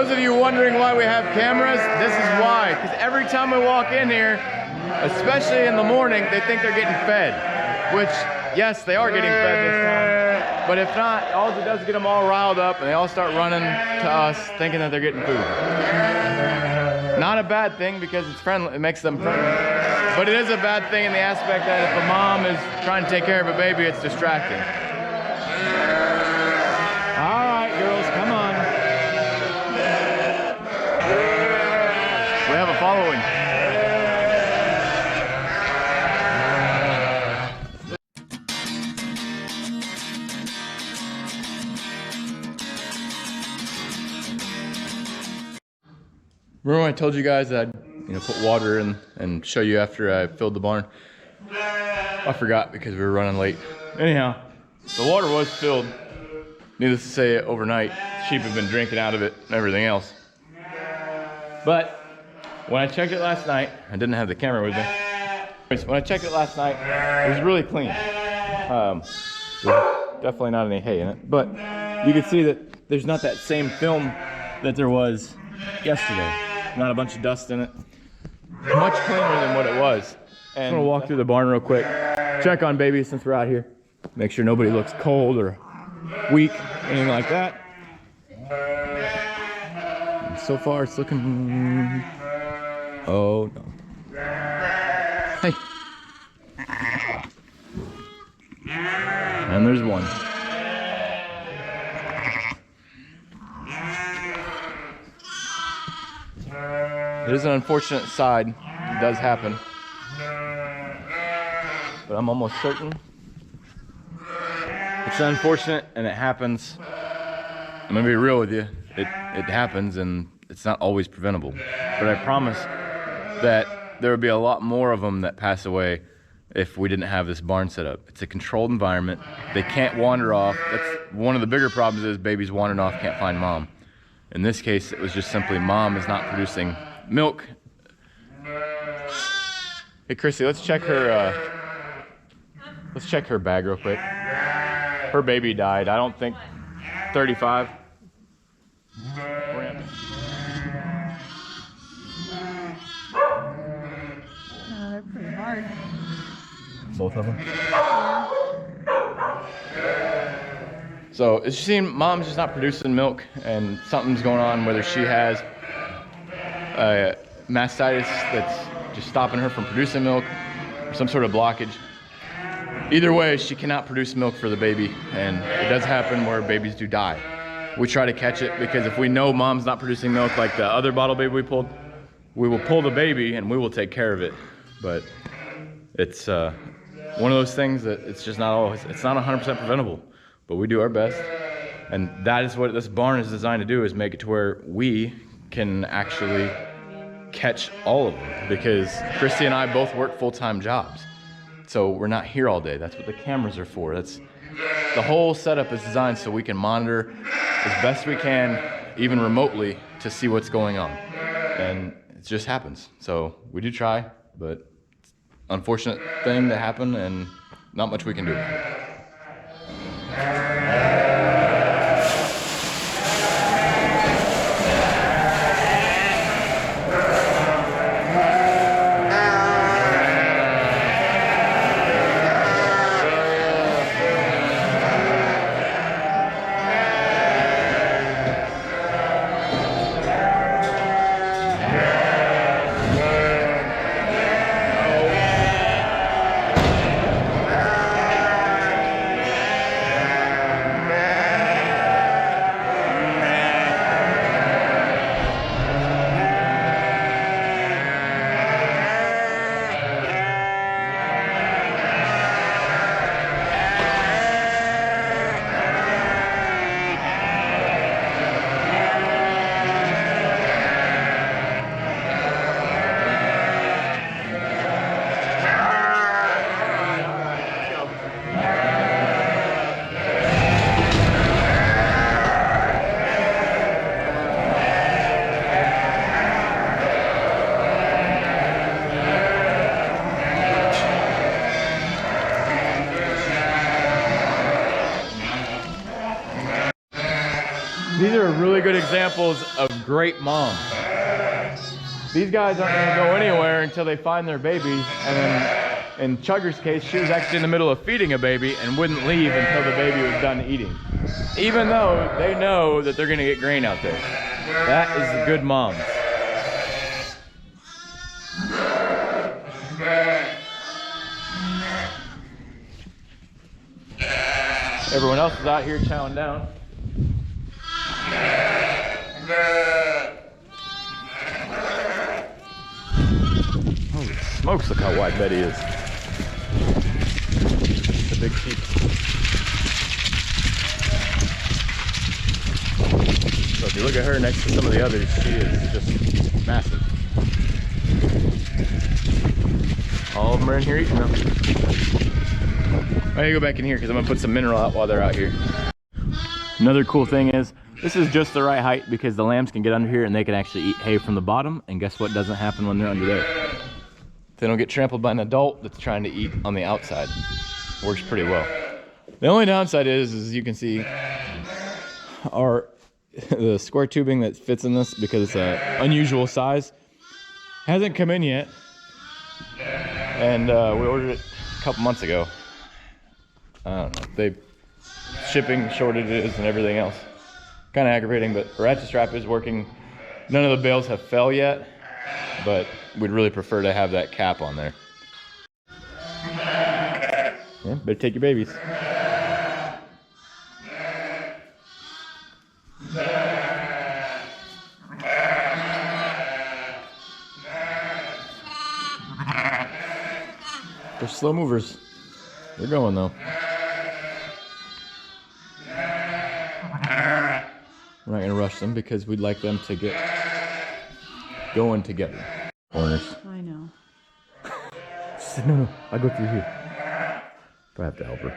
those of you wondering why we have cameras, this is why. Because every time we walk in here, especially in the morning, they think they're getting fed. Which, yes, they are getting fed this time. But if not, all it does is get them all riled up and they all start running to us thinking that they're getting food. Not a bad thing because it's friendly, it makes them friendly. But it is a bad thing in the aspect that if a mom is trying to take care of a baby, it's distracting. All right, girls, come on. We have a following. Remember when I told you guys that I'd put water in and show you after I filled the barn? I forgot because we were running late. Anyhow, the water was filled. Needless to say, overnight, sheep have been drinking out of it and everything else. But when I checked it last night, I didn't have the camera with me. When I checked it last night, it was really clean. There's definitely not any hay in it, but you can see that there's not that same film that there was yesterday. Not a bunch of dust in it. Much cleaner than what it was. And I'm gonna walk through the barn real quick, check on baby since we're out here. Make sure nobody looks cold or weak, anything like that. And so far it's looking, oh no. Hey. And there's one. It is an unfortunate side, it does happen, but I'm almost certain it's unfortunate and it happens. I'm gonna be real with you, it happens and it's not always preventable, but I promise that there would be a lot more of them that pass away if we didn't have this barn set up. It's a controlled environment, they can't wander off. That's one of the bigger problems, is babies wandering off, can't find mom. In this case, it was just simply mom is not producing milk. Hey Chrissy, let's check her bag real quick. Her baby died, I don't think 35. Oh, they're pretty hard. Both of them? Yeah. So as you've seen, mom's just not producing milk and something's going on, whether she has mastitis that's just stopping her from producing milk or some sort of blockage. Either way, she cannot produce milk for the baby, and it does happen where babies do die. We try to catch it because if we know mom's not producing milk like the other bottle baby we pulled, we will pull the baby and we will take care of it. But it's one of those things that it's just not always, it's not 100% preventable, but we do our best. And that is what this barn is designed to do, is make it to where we can actually catch all of them, because Christy and I both work full-time jobs. So we're not here all day. That's what the cameras are for. That's the whole setup is designed so we can monitor as best we can, even remotely, to see what's going on. And it just happens. So we do try, but it's an unfortunate thing that happened and not much we can do about it. These are really good examples of great moms. These guys aren't going to go anywhere until they find their baby. And then in Chugger's case, she was actually in the middle of feeding a baby and wouldn't leave until the baby was done eating. Even though they know that they're going to get grain out there. That is the good moms. Everyone else is out here chowing down. Holy smokes, look how wide Betty is. It's a big sheep. So if you look at her next to some of the others, she is just massive. All of them are in here eating them. I gotta go back in here because I'm gonna put some mineral out while they're out here. Another cool thing is, this is just the right height because the lambs can get under here and they can actually eat hay from the bottom. And guess what doesn't happen when they're under there? They don't get trampled by an adult that's trying to eat on the outside. Works pretty well. The only downside is you can see the square tubing that fits in this, because it's an unusual size, hasn't come in yet. And we ordered it a couple months ago. I don't know, shipping shortages and everything else. Kind of aggravating, but the ratchet strap is working. None of the bales have fell yet, but we'd really prefer to have that cap on there. Yeah, better take your babies. They're slow movers. They're going though. We're not gonna rush them because we'd like them to get going together. Corners. I know. She said, no, I'll go through here. If I have to help her.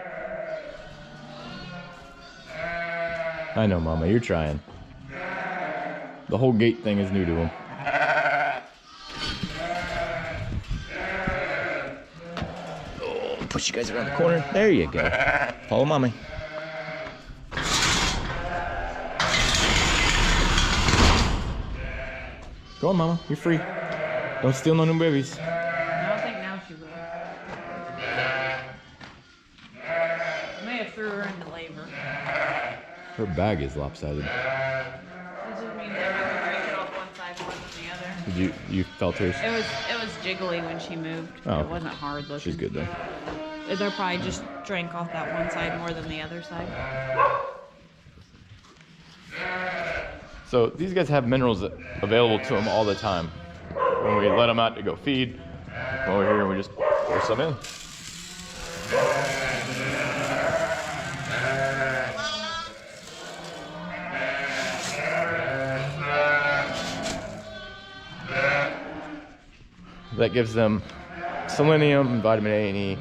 I know, Mama, you're trying. The whole gate thing is new to him. Oh, push you guys around the corner. There you go. Follow Mommy. Go on, Mama. You're free. Don't steal no new babies. I don't think now she will. I may have threw her into labor. Her bag is lopsided. This just means I have to break it off one side more than the other. You felt hers? It was jiggly when she moved. Oh, it wasn't hard looking. She's good though. They're probably just drank off that one side more than the other side. So these guys have minerals available to them all the time. When we let them out to go feed, come over here and we just pour some in. That gives them selenium, vitamin A and E.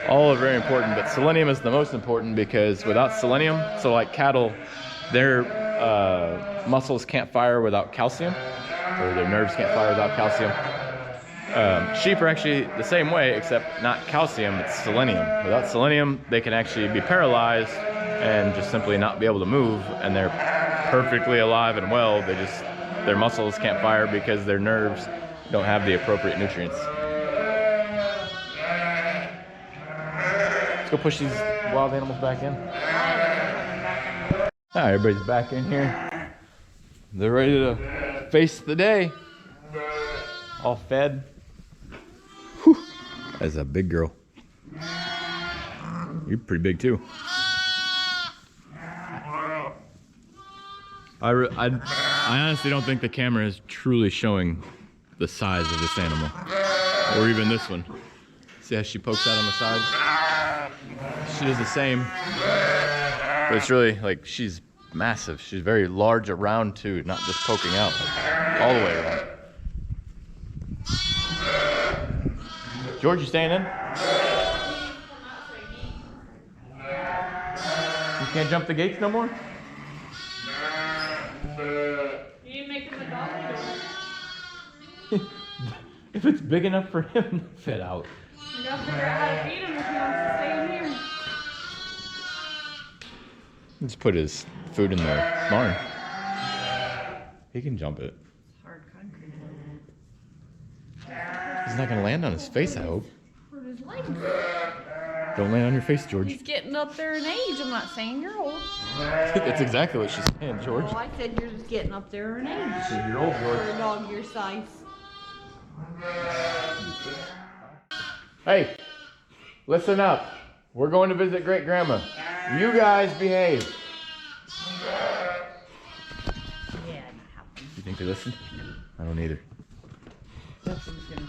All are very important, but selenium is the most important because without selenium, so like cattle, their muscles can't fire without calcium, or their nerves can't fire without calcium. Sheep are actually the same way, except not calcium, it's selenium. Without selenium, they can actually be paralyzed and just simply not be able to move, and they're perfectly alive and well. Their muscles can't fire because their nerves don't have the appropriate nutrients. Let's go push these wild animals back in. All right, everybody's back in here. They're ready to face the day. All fed. Whew. That's a big girl. You're pretty big too. I honestly don't think the camera is truly showing the size of this animal, or even this one. See how she pokes out on the side? She does the same, but it's really like she's massive. She's very large around too, not just poking out, like, all the way around. George, you staying in? You can't jump the gates no more? You didn't make him a dog. If it's big enough for him to fit out. You gotta figure out how to feed him if he wants to stay in here. Let's put his food in the barn. He can jump it. Hard concrete. He's not gonna land on his face, I hope. Hurt his legs. Don't land on your face, George. He's getting up there in age. I'm not saying you're old. That's exactly what she's saying, George. Oh, I said you're just getting up there in age. You're old, George. For a dog your size. Hey, listen up. We're going to visit great grandma. You guys behave. Yeah, not happening. You think they listen? I don't either. Justin's gonna